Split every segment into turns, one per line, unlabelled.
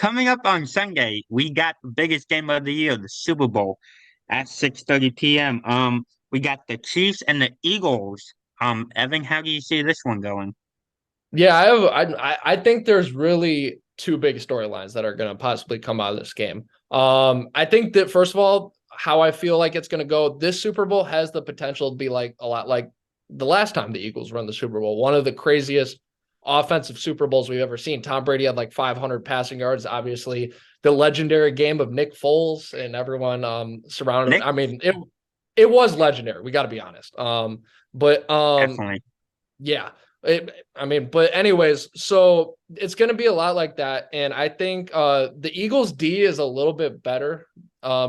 coming up on Sunday, we got the biggest game of the year, the Super Bowl, at 6:30 p.m. We got the Chiefs and the Eagles. Evan, how do you see this one going?
Yeah, I think there's really two big storylines that are going to possibly come out of this game. I think that first of all, how I feel like it's going to go, this Super Bowl has the potential to be like a lot like the last time the Eagles run the Super Bowl, one of the craziest offensive Super Bowls we've ever seen. Tom Brady had like 500 passing yards. Obviously, the legendary game of Nick Foles and everyone surrounded.
Nick,
I mean, it was legendary. We got to be honest. But
definitely.
yeah. But anyways, so it's going to be a lot like that. And I think the Eagles D is a little bit better.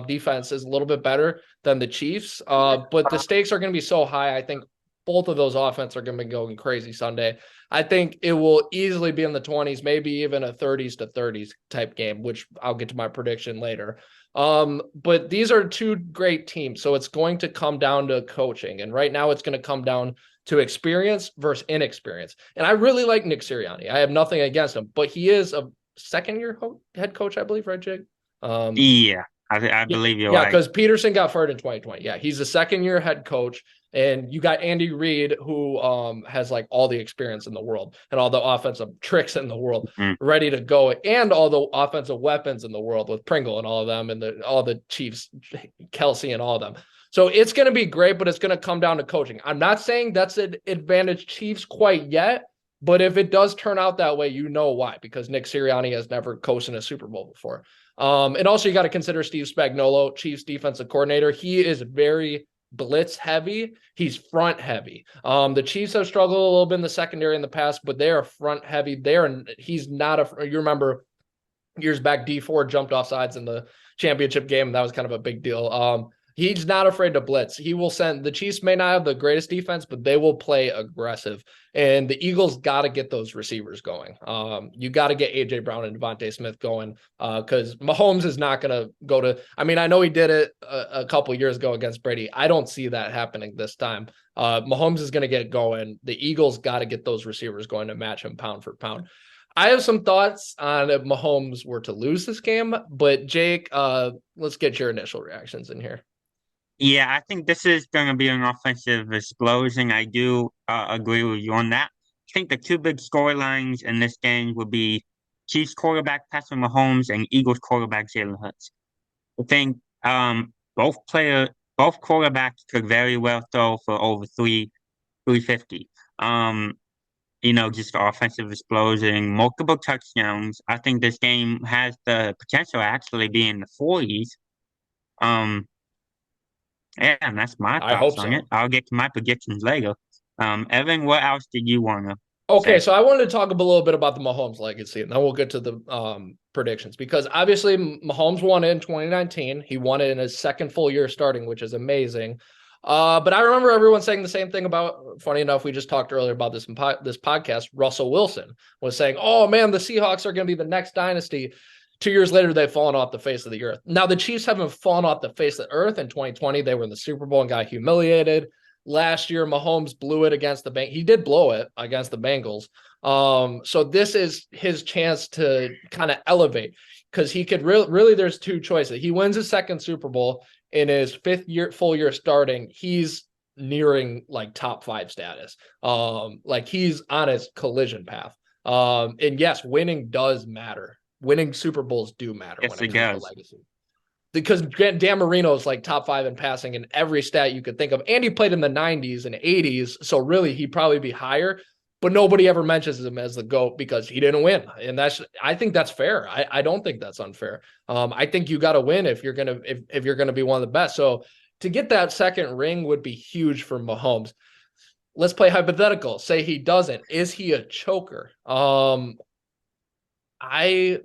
Defense is a little bit better than the Chiefs. But the stakes are going to be so high. I think both of those offense are going to be going crazy Sunday. I think it will easily be in the 20s, maybe even a 30s to 30s type game, which I'll get to my prediction later. But these are two great teams. So it's going to come down to coaching. And right now it's going to come down to experience versus inexperience. And I really like Nick Sirianni. I have nothing against him, but he is a second year head coach, I believe, right, Jake? Um,
Yeah, I
yeah,
believe you're
yeah,
right.
because Peterson got fired in 2020. Yeah, he's a second year head coach. And you got Andy Reid, who has like all the experience in the world and all the offensive tricks in the world
Mm.
ready to go, and all the offensive weapons in the world with Pringle and all of them, and all the Chiefs, Kelsey and all of them. So it's going to be great, but it's going to come down to coaching. I'm not saying that's an advantage Chiefs quite yet, but if it does turn out that way, you know why, because Nick Sirianni has never coached in a Super Bowl before. And also you got to consider Steve Spagnuolo, Chiefs defensive coordinator. He is very blitz heavy. He's front heavy. The Chiefs have struggled a little bit in the secondary in the past, but they are front heavy. He's not you remember years back, D4 jumped off sides in the championship game. That was kind of a big deal. He's not afraid to blitz. He will send the Chiefs may not have the greatest defense, but they will play aggressive. And the Eagles got to get those receivers going. You got to get AJ Brown and Devontae Smith going because Mahomes is not going to go to. I mean, I know he did it a couple years ago against Brady. I don't see that happening this time. Mahomes is going to get going. The Eagles got to get those receivers going to match him pound for pound. I have some thoughts on if Mahomes were to lose this game, but Jake, let's get your initial reactions in here.
Yeah, I think this is going to be an offensive explosion. I do agree with you on that. I think the two big storylines in this game would be Chiefs quarterback Patrick Mahomes and Eagles quarterback Jalen Hurts. I think both quarterbacks could very well throw for over 350. Just offensive explosion, multiple touchdowns. I think this game has the potential to actually be in the 40s. Um, yeah, and that's my
I
thoughts
hope
on it.
so.
I'll get to my predictions later. Evan, what else did you want to
Okay,
say?
so I wanted to talk a little bit about the Mahomes legacy, and then we'll get to the predictions because obviously Mahomes won it in 2019. He won it in his second full year starting, which is amazing. But I remember everyone saying the same thing about. Funny enough, we just talked earlier about this in this podcast. Russell Wilson was saying, "Oh man, the Seahawks are going to be the next dynasty." 2 years later, they've fallen off the face of the earth. Now the Chiefs haven't fallen off the face of the earth. In 2020, they were in the Super Bowl and got humiliated. Last year, Mahomes blew it against the Bengals. He did blow it against the Bengals. So this is his chance to kind of elevate because he could really, there's two choices. He wins his second Super Bowl in his full year starting. He's nearing like top five status. Like he's on his collision path. And yes, winning does matter. Winning Super Bowls do matter when
Yes,
it
it
comes to
does.
legacy because Dan Marino is like top five in passing in every stat you could think of. And he played in the 90s and 80s. So really, he'd probably be higher, but nobody ever mentions him as the GOAT because he didn't win. And I think that's fair. I don't think that's unfair. I think you got to win if you're going to, if you're going to be one of the best. So to get that second ring would be huge for Mahomes. Let's play hypothetical. Say he doesn't. Is he a choker? I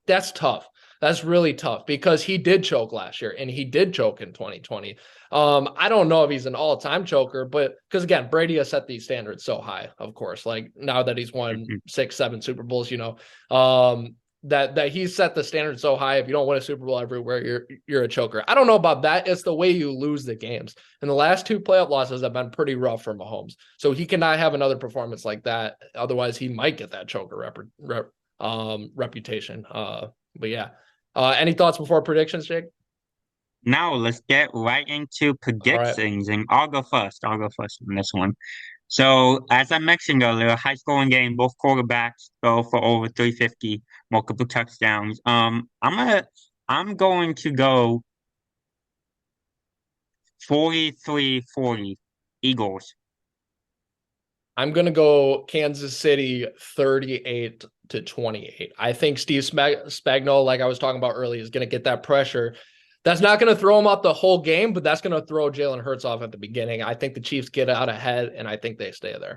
That's tough. That's really tough because he did choke last year and he did choke in 2020. I don't know if he's an all-time choker, but because again, Brady has set these standards so high, of course. Like now that he's won
Mhm.
6, 7 Super Bowls, that he's set the standard so high. If you don't win a Super Bowl everywhere, you're a choker. I don't know about that. It's the way you lose the games. And the last two playoff losses have been pretty rough for Mahomes. So he cannot have another performance like that. Otherwise, he might get that choker reputation. But yeah. Any thoughts before predictions, Jake?
Now let's get right into
All right.
predictions, and I'll go first. I'll go first on this one. So, as I mentioned earlier, high scoring game, both quarterbacks go for over 350, multiple touchdowns. I'm going to go 43-40 Eagles.
I'm going to go Kansas City 38-28. I think Steve Spagnuolo, like I was talking about earlier, is going to get that pressure. That's not going to throw him off the whole game, but that's going to throw Jalen Hurts off at the beginning. I think the Chiefs get out ahead, and I think they stay there.